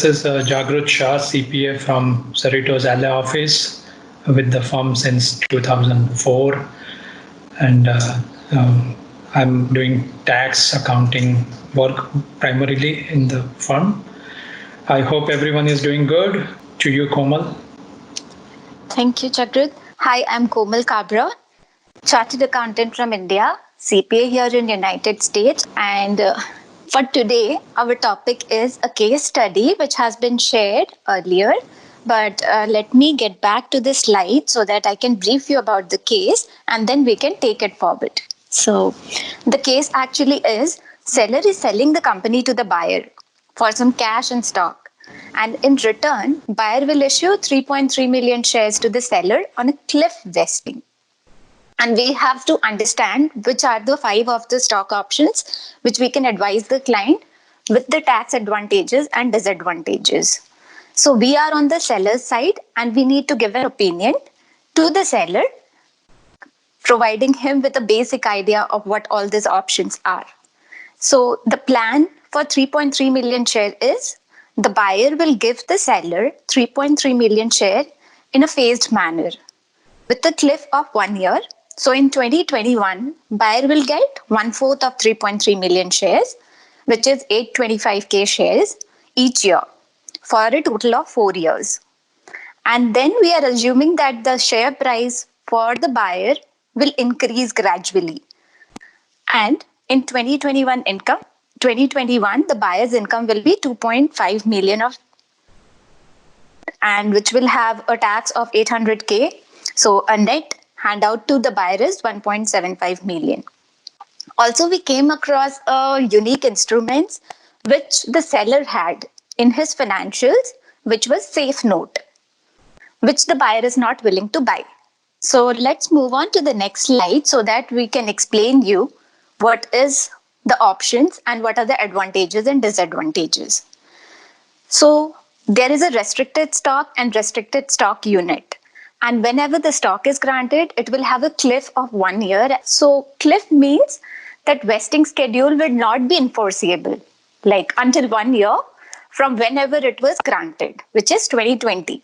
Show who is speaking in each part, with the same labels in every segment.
Speaker 1: This is Jagrut Shah CPA from Cerrito's LA office with the firm since 2004. And I'm doing tax accounting work primarily in the firm. I hope everyone is doing good. To you, Komal.
Speaker 2: Thank you, Jagrut. Hi, I'm Komal Kabra, Chartered Accountant from India, CPA here in United States. And for today, our topic is a case study which has been shared earlier. But let me get back to the slide so that I can brief you about the case and then we can take it forward. So the case actually is seller is selling the company to the buyer for some cash and stock. And in return, buyer will issue 3.3 million shares to the seller on a cliff vesting. And we have to understand which are the 5 of the stock options which we can advise the client with the tax advantages and disadvantages. So we are on the seller's side and we need to give an opinion to the seller, providing him with a basic idea of what all these options are. So the plan for 3.3 million share is the buyer will give the seller 3.3 million share in a phased manner with a cliff of 1 year. So in 2021, buyer will get 1/4 of 3.3 million shares, which is 825K shares each year for a total of 4 years. And then we are assuming that the share price for the buyer will increase gradually. And in 2021, the buyer's income will be 2.5 million and which will have a tax of 800K. So a net handout to the buyer is 1.75 million. Also, we came across a unique instruments which the seller had in his financials, which was safe note, which the buyer is not willing to buy. So let's move on to the next slide so that we can explain you what is the options and what are the advantages and disadvantages. So there is a restricted stock and restricted stock unit. And whenever the stock is granted, it will have a cliff of 1 year. So cliff means that vesting schedule will not be enforceable, like until 1 year from whenever it was granted, which is 2020.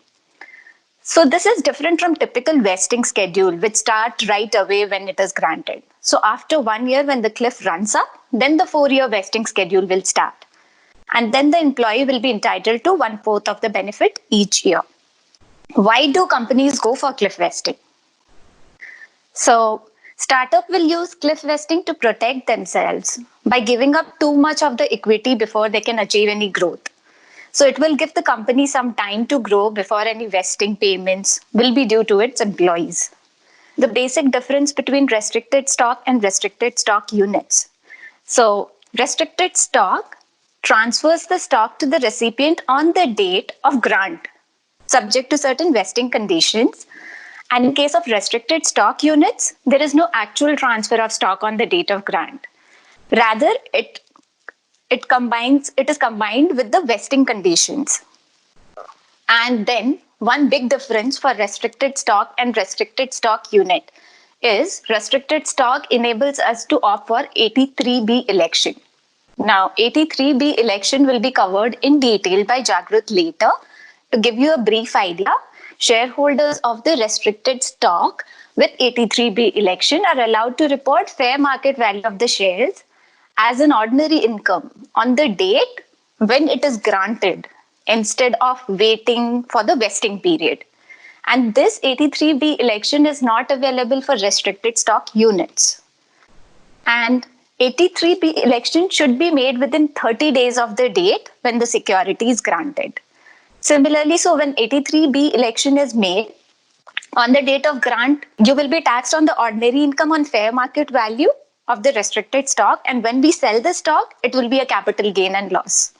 Speaker 2: So this is different from typical vesting schedule, which starts right away when it is granted. So after 1 year, when the cliff runs up, then the 4-year vesting schedule will start. And then the employee will be entitled to 1/4 of the benefit each year. Why do companies go for cliff vesting? So startup will use cliff vesting to protect themselves by giving up too much of the equity before they can achieve any growth. So it will give the company some time to grow before any vesting payments will be due to its employees. The basic difference between restricted stock and restricted stock units. So restricted stock transfers the stock to the recipient on the date of grant, subject to certain vesting conditions. And in case of restricted stock units, there is no actual transfer of stock on the date of grant. Rather, it is combined with the vesting conditions. And then one big difference for restricted stock and restricted stock unit is restricted stock enables us to opt for 83B election. Now, 83B election will be covered in detail by Jagrut later. To give you a brief idea, shareholders of the restricted stock with 83B election are allowed to report fair market value of the shares as an ordinary income on the date when it is granted instead of waiting for the vesting period. And this 83B election is not available for restricted stock units. And 83B election should be made within 30 days of the date when the security is granted. Similarly, so when 83B election is made, on the date of grant, you will be taxed on the ordinary income on fair market value of the restricted stock. And when we sell the stock, it will be a capital gain and loss.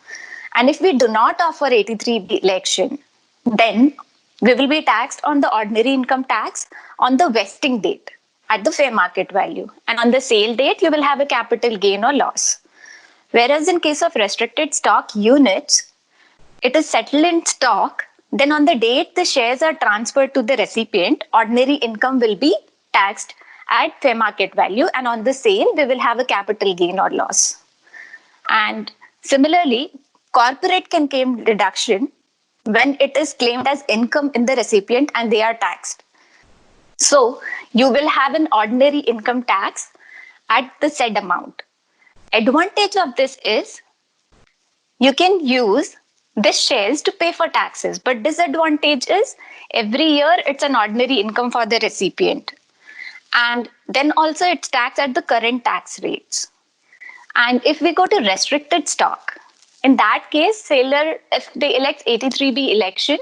Speaker 2: And if we do not offer 83B election, then we will be taxed on the ordinary income tax on the vesting date at the fair market value. And on the sale date, you will have a capital gain or loss. Whereas in case of restricted stock units, it is settled in stock. Then on the date the shares are transferred to the recipient, ordinary income will be taxed at fair market value. And on the sale, we will have a capital gain or loss. And similarly, corporate can claim deduction when it is claimed as income in the recipient and they are taxed. So you will have an ordinary income tax at the said amount. Advantage of this is you can use this shares to pay for taxes, but disadvantage is every year it's an ordinary income for the recipient. And then also it's taxed at the current tax rates. And if we go to restricted stock, in that case, seller, if they elect 83B election,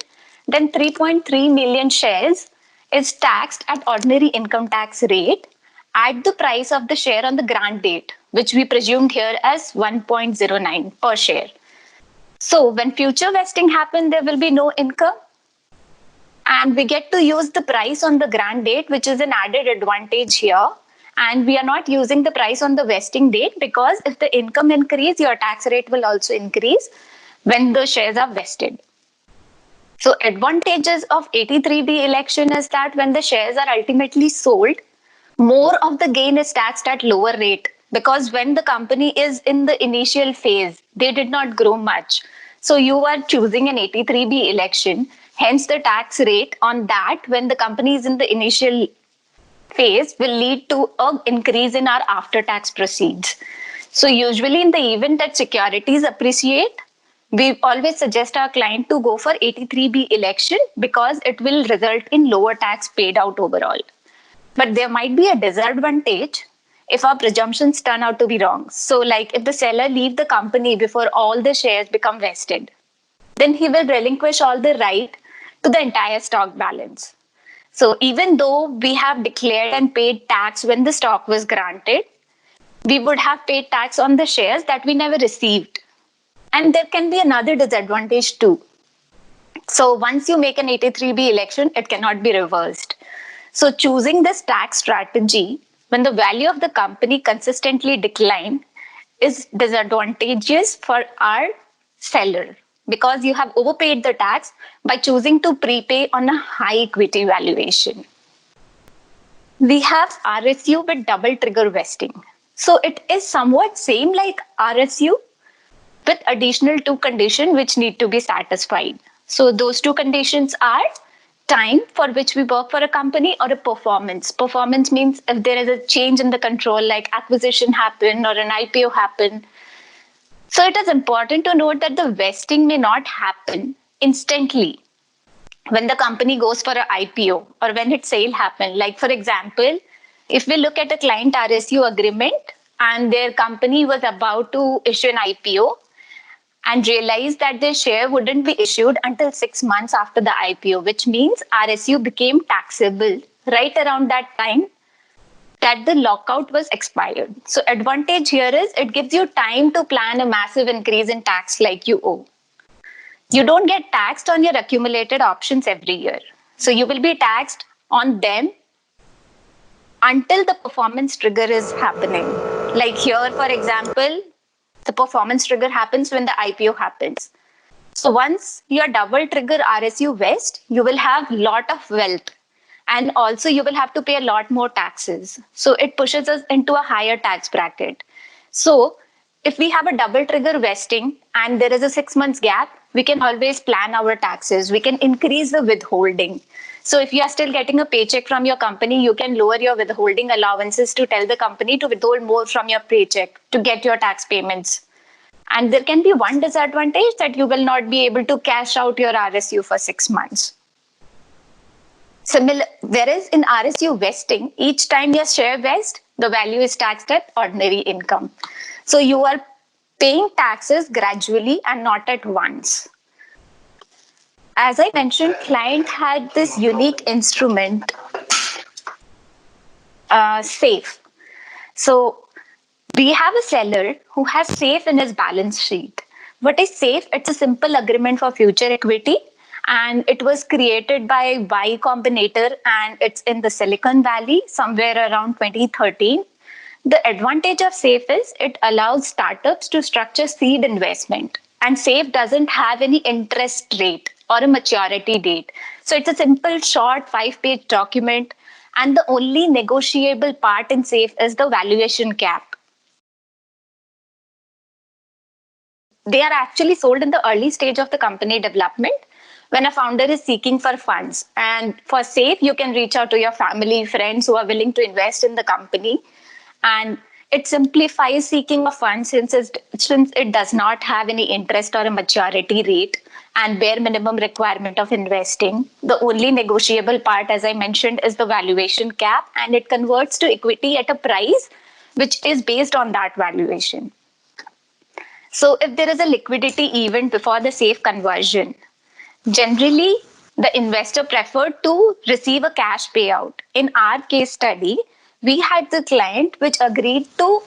Speaker 2: then 3.3 million shares is taxed at ordinary income tax rate at the price of the share on the grant date, which we presumed here as 1.09 per share. So when future vesting happens, there will be no income. And we get to use the price on the grant date, which is an added advantage here. And we are not using the price on the vesting date because if the income increase, your tax rate will also increase when the shares are vested. So advantages of 83B election is that when the shares are ultimately sold, more of the gain is taxed at lower rate because when the company is in the initial phase, they did not grow much. So you are choosing an 83B election, hence the tax rate on that when the company is in the initial phase will lead to an increase in our after tax proceeds. So usually in the event that securities appreciate, we always suggest our client to go for 83B election because it will result in lower tax paid out overall. But there might be a disadvantage if our presumptions turn out to be wrong. So like if the seller leave the company before all the shares become vested, then he will relinquish all the right to the entire stock balance. So even though we have declared and paid tax when the stock was granted, we would have paid tax on the shares that we never received. And there can be another disadvantage too. So once you make an 83B election, it cannot be reversed. So choosing this tax strategy when the value of the company consistently decline is disadvantageous for our seller because you have overpaid the tax by choosing to prepay on a high equity valuation. We have RSU with double trigger vesting. So it is somewhat same like RSU with additional two conditions which need to be satisfied. So those two conditions are time for which we work for a company or a performance. Performance means if there is a change in the control like acquisition happen or an IPO happen. So it is important to note that the vesting may not happen instantly when the company goes for an IPO or when its sale happen. Like for example, if we look at a client RSU agreement and their company was about to issue an IPO, and realized that their share wouldn't be issued until 6 months after the IPO, which means RSU became taxable right around that time that the lockout was expired. So advantage here is it gives you time to plan a massive increase in tax like you owe. You don't get taxed on your accumulated options every year. So you will be taxed on them until the performance trigger is happening. Like here, for example, the performance trigger happens when the IPO happens. So once your double trigger RSU vest, you will have lot of wealth and also you will have to pay a lot more taxes. So it pushes us into a higher tax bracket. So if we have a double trigger vesting and there is a 6 months gap, we can always plan our taxes. We can increase the withholding. So if you are still getting a paycheck from your company, you can lower your withholding allowances to tell the company to withhold more from your paycheck to get your tax payments. And there can be one disadvantage that you will not be able to cash out your RSU for 6 months. Whereas in RSU vesting, each time your share vest, the value is taxed at ordinary income. So you are paying taxes gradually and not at once. As I mentioned, client had this unique instrument, SAFE. So we have a seller who has SAFE in his balance sheet. What is SAFE? It's a simple agreement for future equity, and it was created by Y Combinator, and it's in the Silicon Valley somewhere around 2013. The advantage of SAFE is it allows startups to structure seed investment, and SAFE doesn't have any interest rate or a maturity date. So it's a simple, short 5-page document, and the only negotiable part in SAFE is the valuation cap. they are actually sold in the early stage of the company development when a founder is seeking for funds. And for SAFE, you can reach out to your family, friends who are willing to invest in the company. And it simplifies seeking of funds since it does not have any interest or a maturity rate and bare minimum requirement of investing. The only negotiable part, as I mentioned, is the valuation cap, and it converts to equity at a price which is based on that valuation. So if there is a liquidity event before the SAFE conversion, generally the investor preferred to receive a cash payout. In our case study, we had the client which agreed to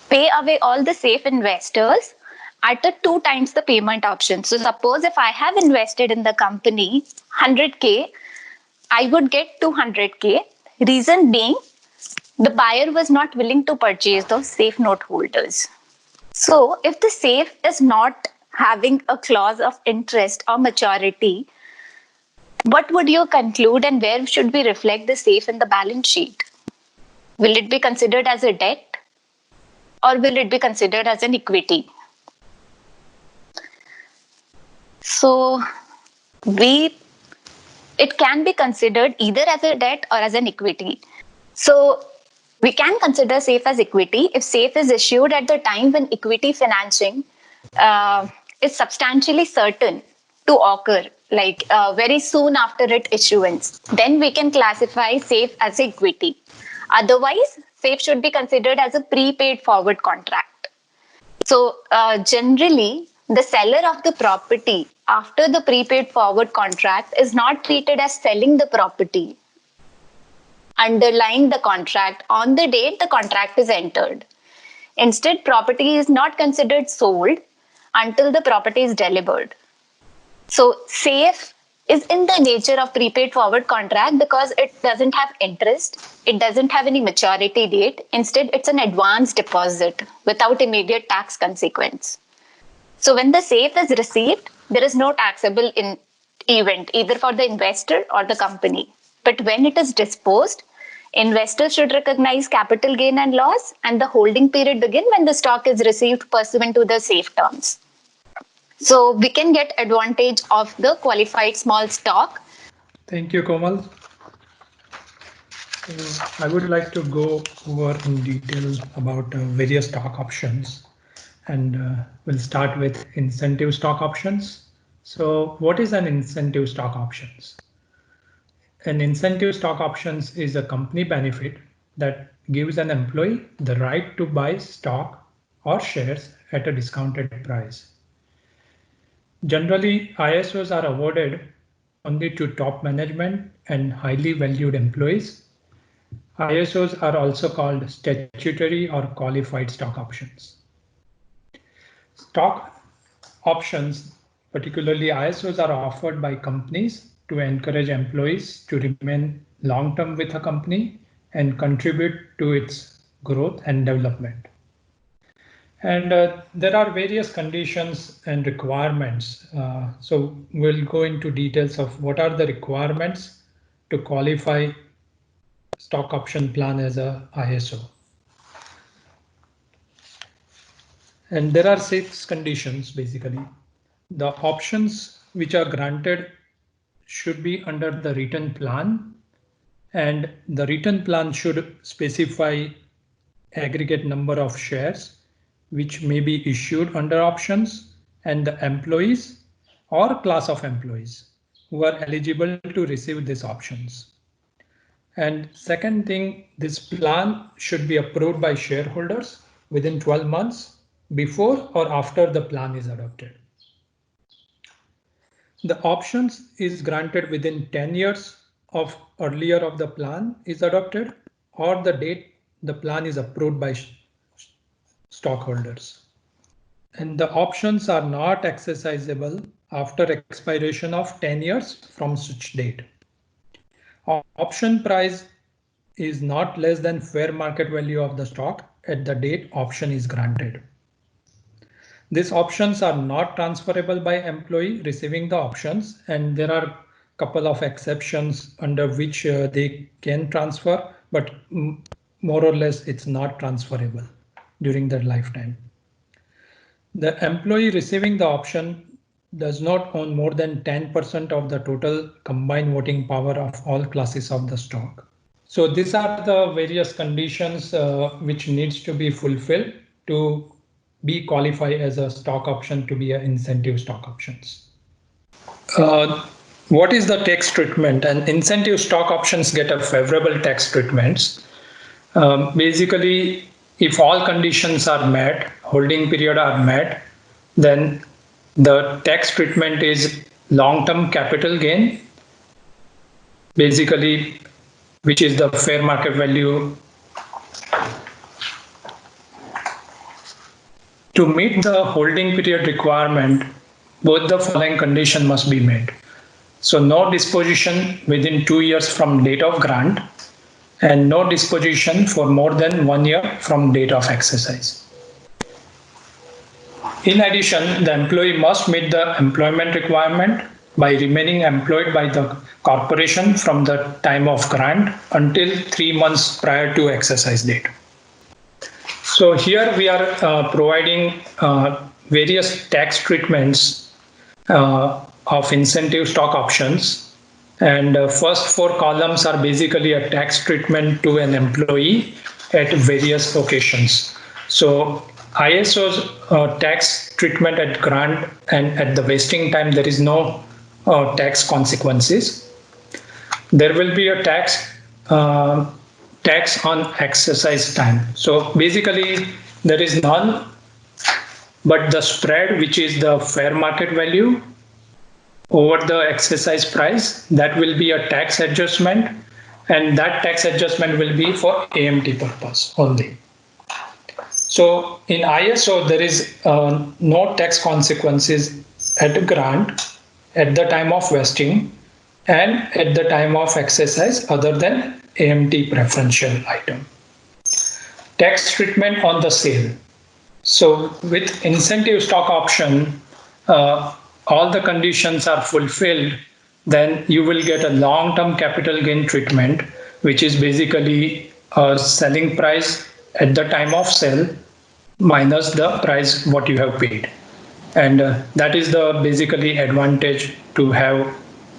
Speaker 2: pay away all the SAFE investors at a 2 times the payment option. So suppose if I have invested in the company 100K, I would get 200K. Reason being, the buyer was not willing to purchase those SAFE note holders. So if the SAFE is not having a clause of interest or maturity, what would you conclude, and where should we reflect the SAFE in the balance sheet? Will it be considered as a debt or will it be considered as an equity? So it can be considered either as a debt or as an equity. So we can consider SAFE as equity if SAFE is issued at the time when equity financing is substantially certain to occur, like very soon after its issuance. Then we can classify SAFE as equity. Otherwise, SAFE should be considered as a prepaid forward contract. So generally, the seller of the property after the prepaid forward contract is not treated as selling the property underlying the contract on the date the contract is entered. Instead, property is not considered sold until the property is delivered. So SAFE is in the nature of prepaid forward contract because it doesn't have interest, it doesn't have any maturity date. Instead, it's an advance deposit without immediate tax consequence. So when the SAFE is received, there is no taxable event either for the investor or the company. But when it is disposed, investors should recognize capital gain and loss, and the holding period begin when the stock is received pursuant to the SAFE terms. So we can get advantage of the qualified small stock.
Speaker 1: Thank you, Komal. I would like to go over in detail about various stock options, and we'll start with incentive stock options. So what is an incentive stock options? An incentive stock options is a company benefit that gives an employee the right to buy stock or shares at a discounted price. Generally, ISOs are awarded only to top management and highly valued employees. ISOs are also called statutory or qualified stock options. Stock options, particularly ISOs, are offered by companies to encourage employees to remain long-term with a company and contribute to its growth and development. And there are various conditions and requirements. So we'll go into details of what are the requirements to qualify stock option plan as a ISO. And there are 6 conditions basically. The options which are granted should be under the written plan, and the written plan should specify aggregate number of shares which may be issued under options and the employees or class of employees who are eligible to receive these options. And second thing, this plan should be approved by shareholders within 12 months before or after the plan is adopted. The options is granted within 10 years of earlier of the plan is adopted or the date the plan is approved by stockholders. And the options are not exercisable after expiration of 10 years from such date. Option price is not less than fair market value of the stock at the date option is granted. These options are not transferable by employee receiving the options, and there are a couple of exceptions under which they can transfer, but more or less it's not transferable during their lifetime. The employee receiving the option does not own more than 10% of the total combined voting power of all classes of the stock. So these are the various conditions which needs to be fulfilled to be qualified as a stock option to be an incentive stock options. What is the tax treatment? And incentive stock options get a favorable tax treatments. Basically, if all conditions are met, holding period are met, then the tax treatment is long-term capital gain, basically, which is the fair market value. To meet the holding period requirement, both the following condition must be met. So no disposition within 2 years from date of grant, and no disposition for more than 1 year from date of exercise. In addition, the employee must meet the employment requirement by remaining employed by the corporation from the time of grant until 3 months prior to exercise date. So here we are providing various tax treatments of incentive stock options. And first 4 columns are basically a tax treatment to an employee at various locations. So ISO's tax treatment at grant and at the vesting time, there is no tax consequences. There will be a tax on exercise time. So basically there is none, but the spread, which is the fair market value over the exercise price, that will be a tax adjustment, and that tax adjustment will be for AMT purpose only. So in ISO, there is no tax consequences at grant, at the time of vesting, and at the time of exercise other than AMT preferential item. Tax treatment on the sale. So with incentive stock option, all the conditions are fulfilled, then you will get a long-term capital gain treatment, which is basically a selling price at the time of sale minus the price what you have paid. And that is the basically advantage to have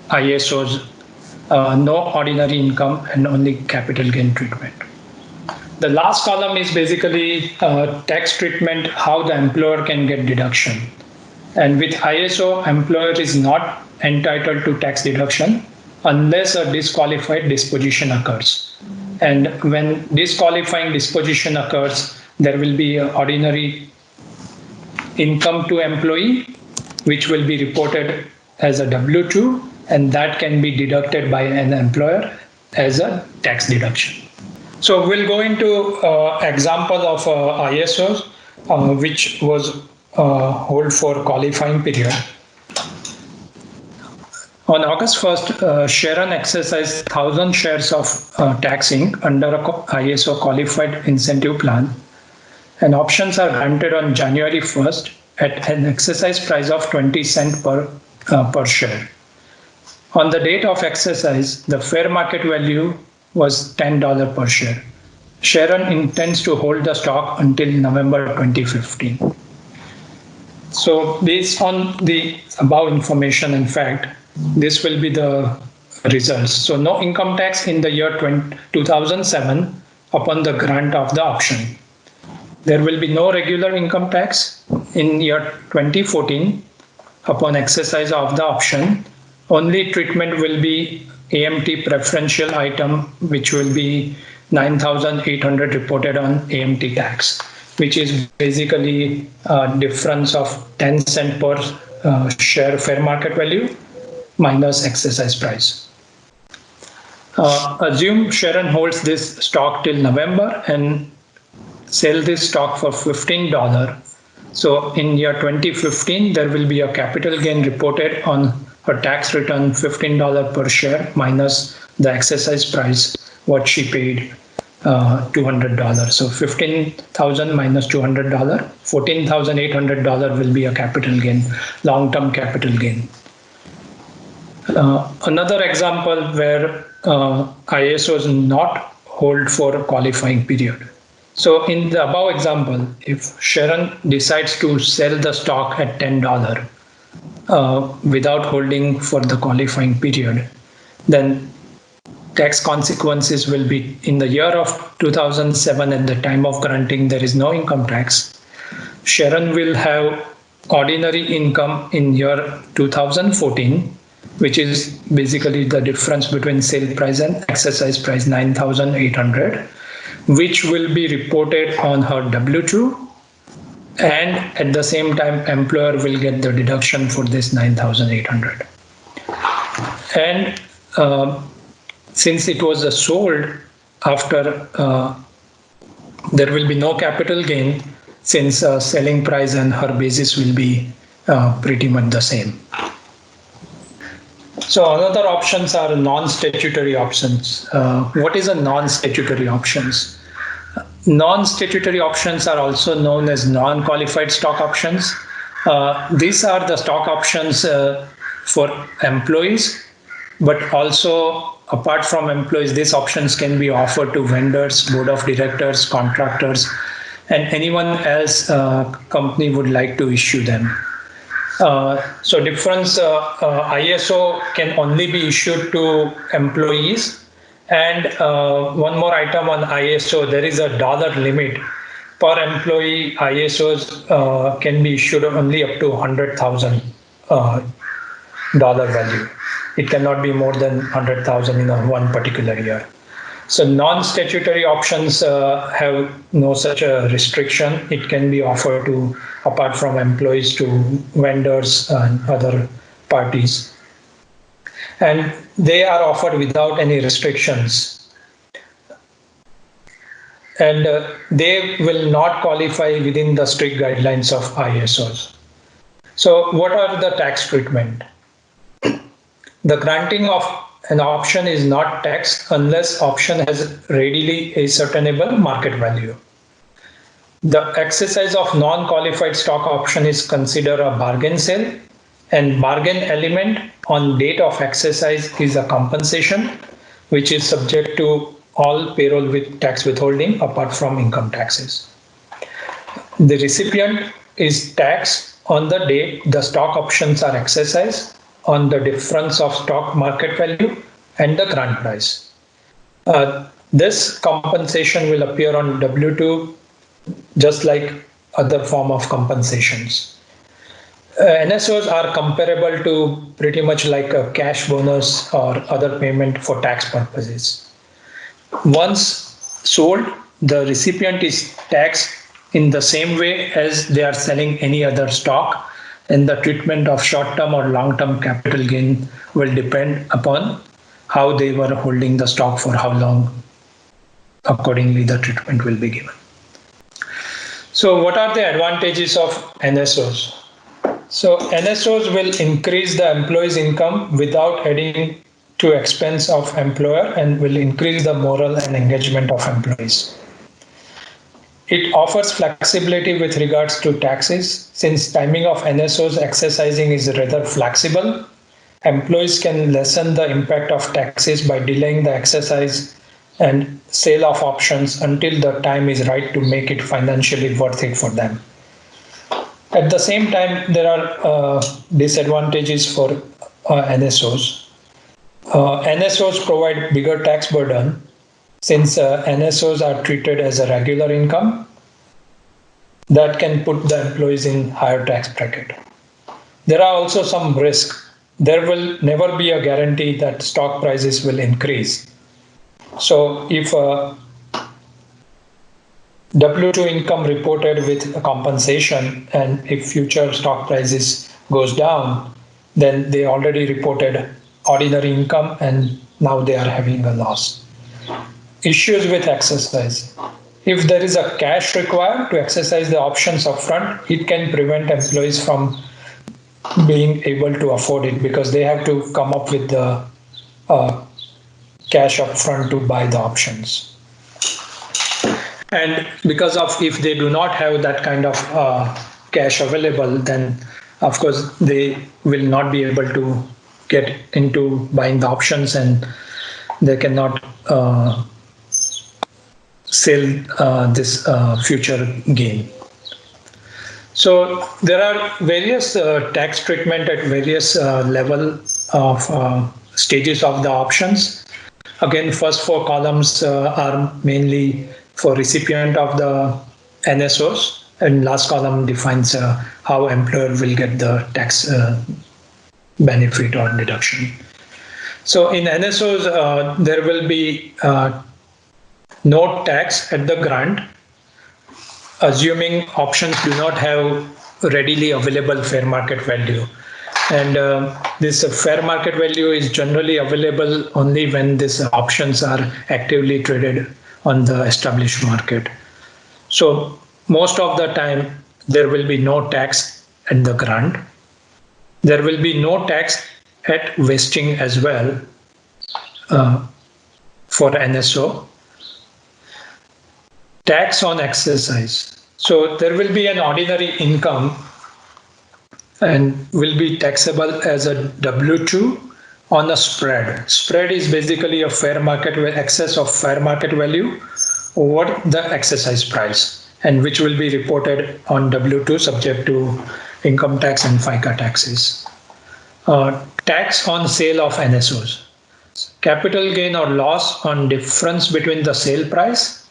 Speaker 1: ISOs, no ordinary income and only capital gain treatment. The last column is basically tax treatment, how the employer can get deduction. And with ISO, employer is not entitled to tax deduction unless a disqualified disposition occurs. And when disqualifying disposition occurs, there will be an ordinary income to employee, which will be reported as a W-2, and that can be deducted by an employer as a tax deduction. So we'll go into example of ISOs, which was hold for qualifying period. On August 1st, Sharon exercised 1,000 shares of taxing under a ISO qualified incentive plan, and options are granted on January 1st at an exercise price of 20 cents per share. On the date of exercise, the fair market value was $10 per share. Sharon intends to hold the stock until November 2015. So based on the above information and fact, this will be the results. So no income tax in the year 2007 upon the grant of the option. There will be no regular income tax in year 2014 upon exercise of the option. Only treatment will be AMT preferential item, which will be 9,800 reported on AMT tax, which is basically a difference of 10 cents per share fair market value minus exercise price. Assume Sharon holds this stock till November and sell this stock for $15. So in year 2015, there will be a capital gain reported on her tax return, $15 per share minus the exercise price, what she paid, $200. So 15,000 minus $200, $14,800 will be a capital gain, long-term capital gain. Another example where ISO is not hold for a qualifying period. So in the above example, if Sharon decides to sell the stock at $10 without holding for the qualifying period, then tax consequences will be in the year of 2007 at the time of granting, there is no income tax. Sharon will have ordinary income in year 2014, which is basically the difference between sale price and exercise price 9,800, which will be reported on her W2, and at the same time employer will get the deduction for this 9,800. And since it was sold after, there will be no capital gain, since selling price and her basis will be pretty much the same. So another options are non-statutory options. What is a non-statutory options? Non-statutory options are also known as non-qualified stock options. These are the stock options for employees, but also apart from employees, these options can be offered to vendors, board of directors, contractors, and anyone else company would like to issue them. So difference, ISO can only be issued to employees. And one more item on ISO, there is a dollar limit per employee. ISOs can be issued only up to $100,000 value. It cannot be more than 100,000 in one particular year. So non-statutory options have no such a restriction. It can be offered to, apart from employees, to vendors and other parties. And they are offered without any restrictions. And they will not qualify within the strict guidelines of ISOs. So what are the tax treatment? The granting of an option is not taxed unless option has readily ascertainable market value. The exercise of non-qualified stock option is considered a bargain sale, and bargain element on date of exercise is a compensation, which is subject to all payroll with tax withholding apart from income taxes. The recipient is taxed on the date the stock options are exercised on the difference of stock market value and the grant price. This compensation will appear on W2 just like other form of compensations. NSOs are comparable to pretty much like a cash bonus or other payment for tax purposes. Once sold, the recipient is taxed in the same way as they are selling any other stock, and the treatment of short-term or long-term capital gain will depend upon how they were holding the stock for how long. Accordingly, the treatment will be given. So what are the advantages of NSOs? So NSOs will increase the employee's income without adding to expense of employer and will increase the moral and engagement of employees. It offers flexibility with regards to taxes. Since timing of NSOs exercising is rather flexible, employees can lessen the impact of taxes by delaying the exercise and sale of options until the time is right to make it financially worth it for them. At the same time, there are disadvantages for NSOs. NSOs provide bigger tax burden since NSOs are treated as a regular income that can put the employees in higher tax bracket. There are also some risks. There will never be a guarantee that stock prices will increase. So if W2 income reported with a compensation, and if future stock prices goes down, then they already reported ordinary income and now they are having a loss. Issues with exercise. If there is a cash required to exercise the options upfront, it can prevent employees from being able to afford it because they have to come up with the cash upfront to buy the options. And because of if they do not have that kind of cash available, then of course they will not be able to get into buying the options and they cannot sell this future gain. So there are various tax treatment at various level of stages of the options. Again, first four columns are mainly for recipient of the NSOs, and last column defines how employer will get the tax benefit or deduction. So in NSOs, there will be no tax at the grant, assuming options do not have readily available fair market value. And this fair market value is generally available only when these options are actively traded on the established market. So most of the time, there will be no tax at the grant. There will be no tax at vesting as well for NSO. Tax on exercise. So there will be an ordinary income and will be taxable as a W-2 on a spread. Spread is basically a fair market excess of fair market value over the exercise price, and which will be reported on W-2 subject to income tax and FICA taxes. Tax on sale of NSOs. Capital gain or loss on difference between the sale price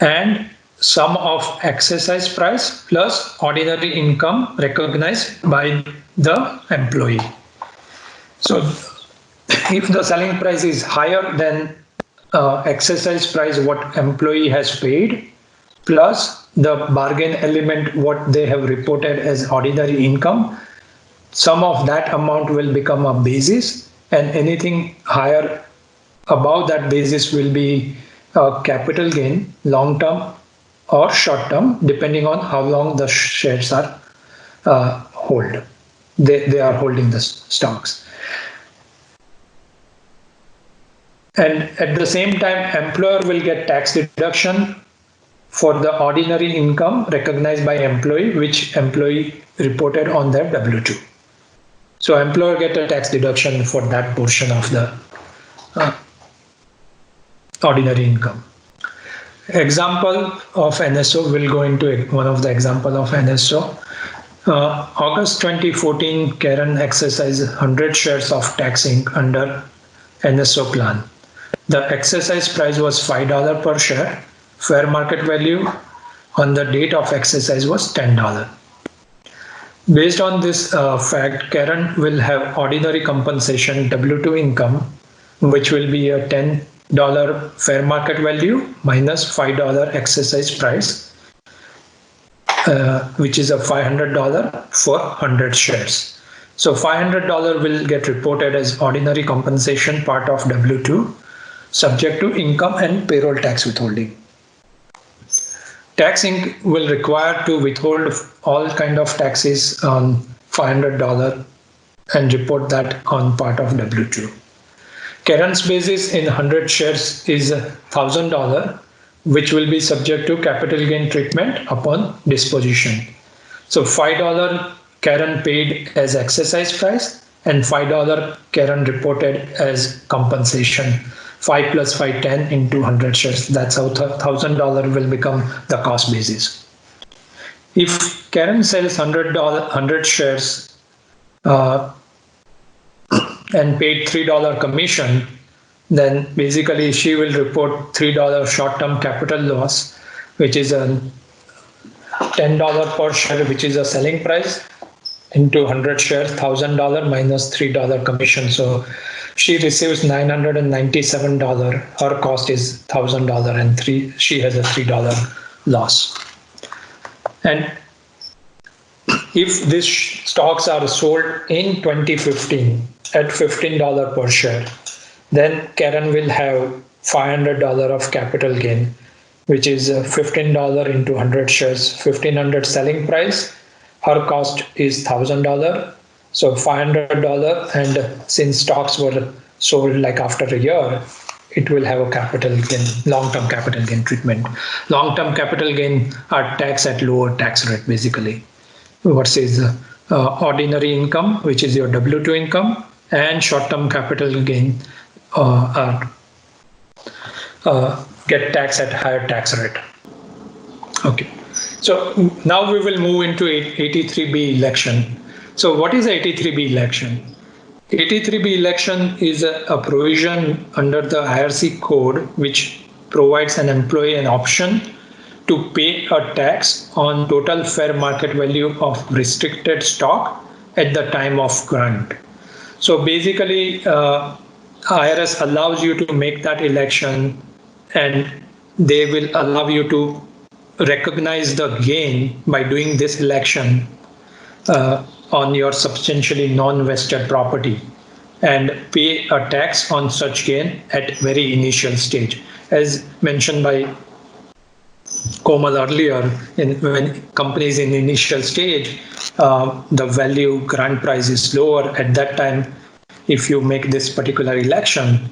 Speaker 1: and sum of exercise price plus ordinary income recognized by the employee. So if the selling price is higher than exercise price what employee has paid plus the bargain element what they have reported as ordinary income, sum of that amount will become a basis, and anything higher above that basis will be a capital gain, long term or short term, depending on how long the shares are hold. They are holding the stocks. And at the same time, employer will get tax deduction for the ordinary income recognized by employee, which employee reported on their W-2. So employer get a tax deduction for that portion of the ordinary income. Example of NSO, will go into one of the example of NSO. August 2014, Karen exercised 100 shares of Tax Inc. under NSO plan. The exercise price was $5 per share. Fair market value on the date of exercise was $10. Based on this fact, Karen will have ordinary compensation W-2 income, which will be a $10 fair market value minus $5 exercise price, which is a $500 for 100 shares. So $500 will get reported as ordinary compensation part of W-2, subject to income and payroll tax withholding. Tax Inc. will require to withhold all kind of taxes on $500 and report that on part of W-2. Karen's basis in 100 shares is $1,000, which will be subject to capital gain treatment upon disposition. So $5 Karen paid as exercise price and $5 Karen reported as compensation. 5 plus 5, 10 into 100 shares. That's how $1,000 will become the cost basis. If Karen sells 100 shares and paid $3 commission, then basically she will report $3 short-term capital loss, which is a $10 per share, which is a selling price, into 100 shares, $1,000 minus $3 commission. So she receives $997. Her cost is $1,000 and she has a $3 loss. And if these stocks are sold in 2015 at $15 per share, then Karen will have $500 of capital gain, which is $15 into 100 shares, 1,500 selling price. Her cost is $1,000. So $500, and since stocks were sold like after a year, it will have a capital gain, long-term capital gain treatment. Long-term capital gain are taxed at lower tax rate, basically, versus ordinary income, which is your W-2 income, and short-term capital gain are get taxed at higher tax rate. Okay. So now we will move into 83B election. So what is 83B election? 83B election is a provision under the IRC code which provides an employee an option to pay a tax on total fair market value of restricted stock at the time of grant. So basically, IRS allows you to make that election, and they will allow you to recognize the gain by doing this election on your substantially non-vested property and pay a tax on such gain at very initial stage. As mentioned by Komal earlier, when companies in initial stage, the value grant price is lower. At that time, if you make this particular election,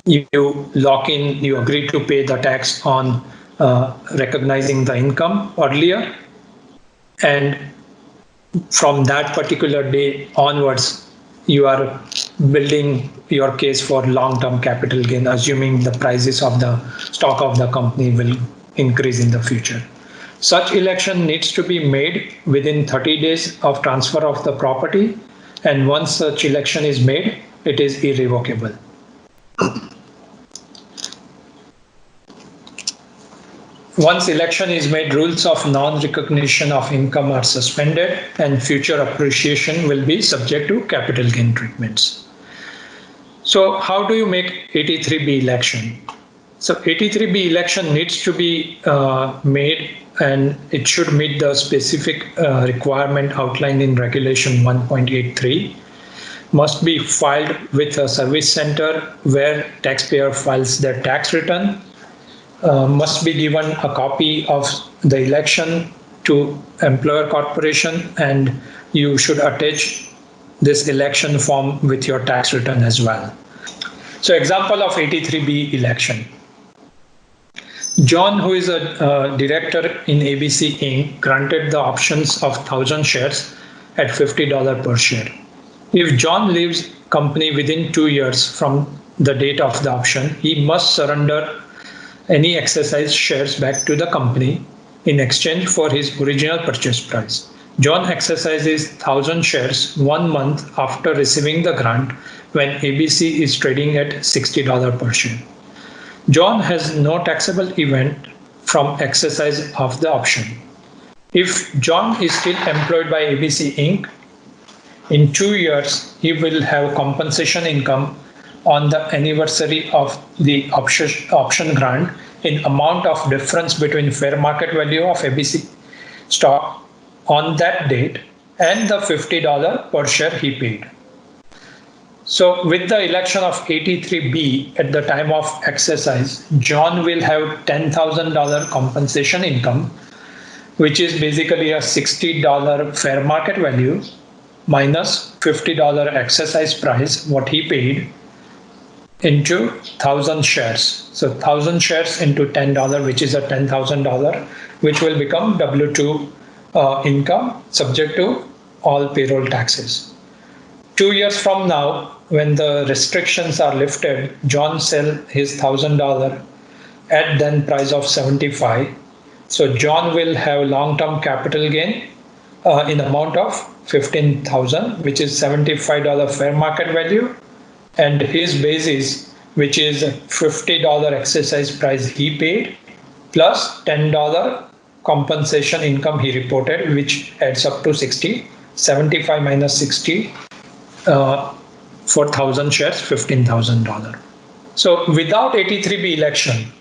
Speaker 1: you lock in, you agree to pay the tax on recognizing the income earlier, and from that particular day onwards, you are building your case for long-term capital gain, assuming the prices of the stock of the company will increase in the future. Such election needs to be made within 30 days of transfer of the property, and once such election is made, it is irrevocable. Once election is made, rules of non-recognition of income are suspended and future appreciation will be subject to capital gain treatments. So how do you make 83B election? So 83B election needs to be made, and it should meet the specific requirement outlined in Regulation 1.83. Must be filed with a service center where taxpayer files their tax return. Must be given a copy of the election to employer corporation, and you should attach this election form with your tax return as well. So example of 83B election. John, who is a director in ABC Inc., granted the options of 1,000 shares at $50 per share. If John leaves company within 2 years from the date of the option, he must surrender any exercised shares back to the company in exchange for his original purchase price. John exercises 1,000 shares 1 month after receiving the grant when ABC is trading at $60 per share. John has no taxable event from exercise of the option. If John is still employed by ABC Inc., in 2 years, he will have compensation income on the anniversary of the option grant in amount of difference between fair market value of ABC stock on that date and the $50 per share he paid. So with the election of 83B at the time of exercise, John will have $10,000 compensation income, which is basically a $60 fair market value minus $50 exercise price, what he paid, into 1,000 shares. So 1,000 shares into $10, which is a $10,000, which will become W-2 income subject to all payroll taxes. 2 years from now, when the restrictions are lifted, John sell his $1,000 at then price of 75. So John will have long-term capital gain in amount of 15,000, which is $75 fair market value, and his basis, which is $50 exercise price he paid plus $10 compensation income he reported, which adds up to 60. 75 minus 60 for 1,000 shares, $15,000. So without 83B election,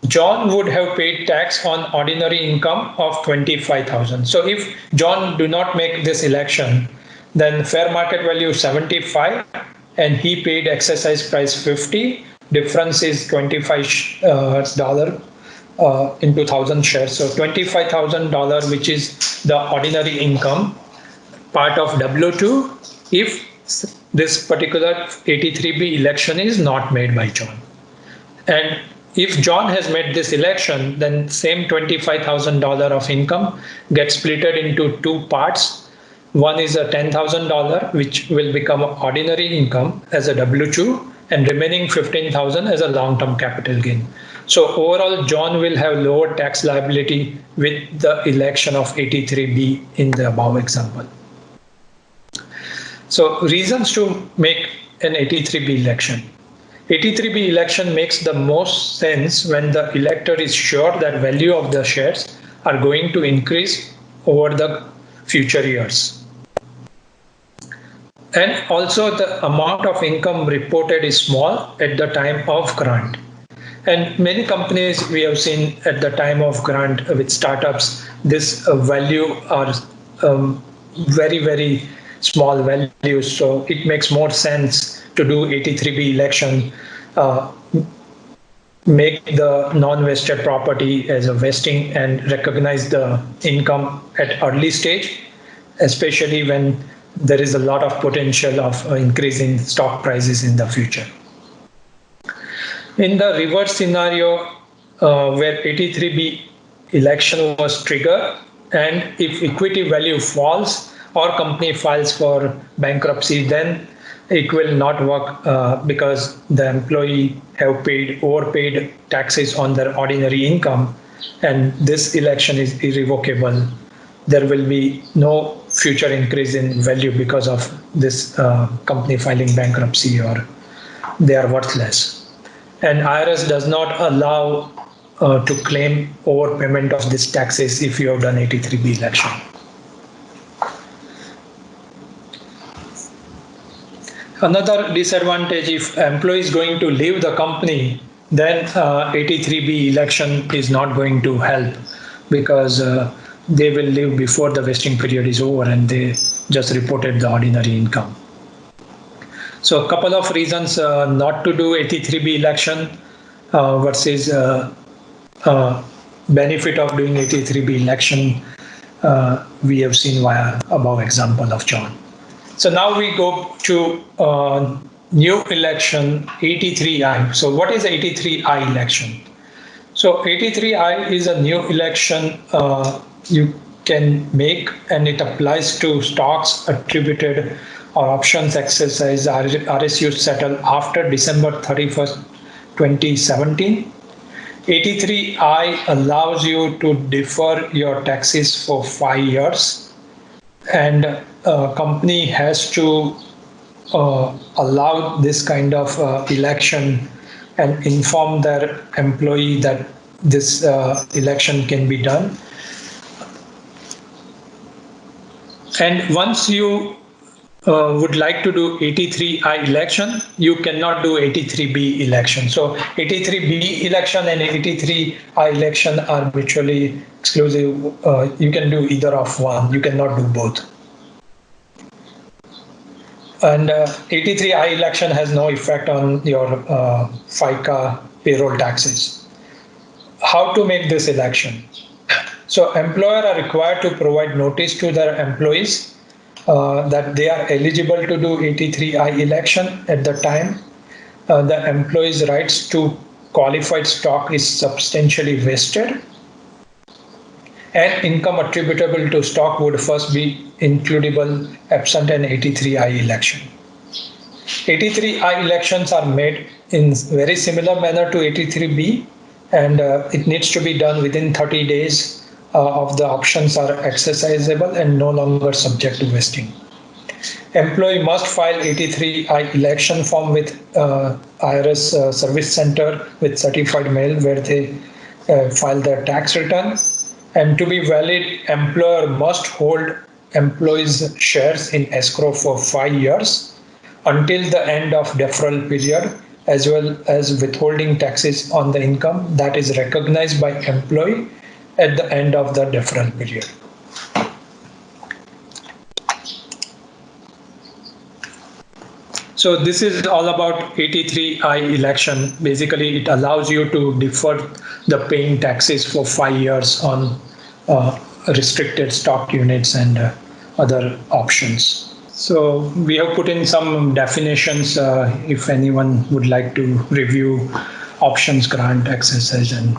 Speaker 1: John would have paid tax on ordinary income of 25,000. So if John do not make this election, then fair market value 75 and he paid exercise price 50. Difference is $25 into 1,000 shares. So $25,000, which is the ordinary income part of W-2 if this particular 83B election is not made by John. And if John has made this election, then same $25,000 of income gets split into two parts. One is a $10,000, which will become ordinary income as a W-2, and remaining 15,000 as a long-term capital gain. So overall, John will have lower tax liability with the election of 83B in the above example. So reasons to make an 83B election. 83B election makes the most sense when the elector is sure that value of the shares are going to increase over the future years. And also the amount of income reported is small at the time of grant. And many companies we have seen at the time of grant with startups, this value are very, very small values. So it makes more sense to do 83B election, make the non-vested property as a vesting and recognize the income at early stage, especially when there is a lot of potential of increasing stock prices in the future. In the reverse scenario, where 83B election was triggered, and if equity value falls or company files for bankruptcy, then it will not work because the employee have overpaid taxes on their ordinary income, and this election is irrevocable. There will be no future increase in value because of this company filing bankruptcy, or they are worthless. And IRS does not allow to claim overpayment of these taxes if you have done 83B election. Another disadvantage, if employee is going to leave the company, then 83B election is not going to help because they will leave before the vesting period is over and they just reported the ordinary income. So a couple of reasons not to do 83B election versus benefit of doing 83B election we have seen via above example of John. So now we go to new election 83I. So what is 83I election? So 83I is a new election you can make, and it applies to stocks attributed or options exercise RSU settled after December 31st, 2017. 83I allows you to defer your taxes for 5 years, and a company has to allow this kind of election and inform their employee that this election can be done. And once you would like to do 83I election, you cannot do 83B election. So 83B election and 83I election are mutually exclusive. You can do either of one. You cannot do both. And 83I election has no effect on your FICA payroll taxes. How to make this election? So employer are required to provide notice to their employees that they are eligible to do 83I election at the time the employee's rights to qualified stock is substantially vested, and income attributable to stock would first be includable absent an 83I election. 83I elections are made in very similar manner to 83B, and it needs to be done within 30 days of the options are exercisable and no longer subject to vesting. Employee must file 83I election form with IRS Service Center with certified mail where they file their tax return. And to be valid, employer must hold employees' shares in escrow for 5 years until the end of deferral period, as well as withholding taxes on the income that is recognized by employee at the end of the deferral period. So this is all about 83I election. Basically, it allows you to defer the paying taxes for 5 years on restricted stock units and other options. So we have put in some definitions if anyone would like to review options grant exercise and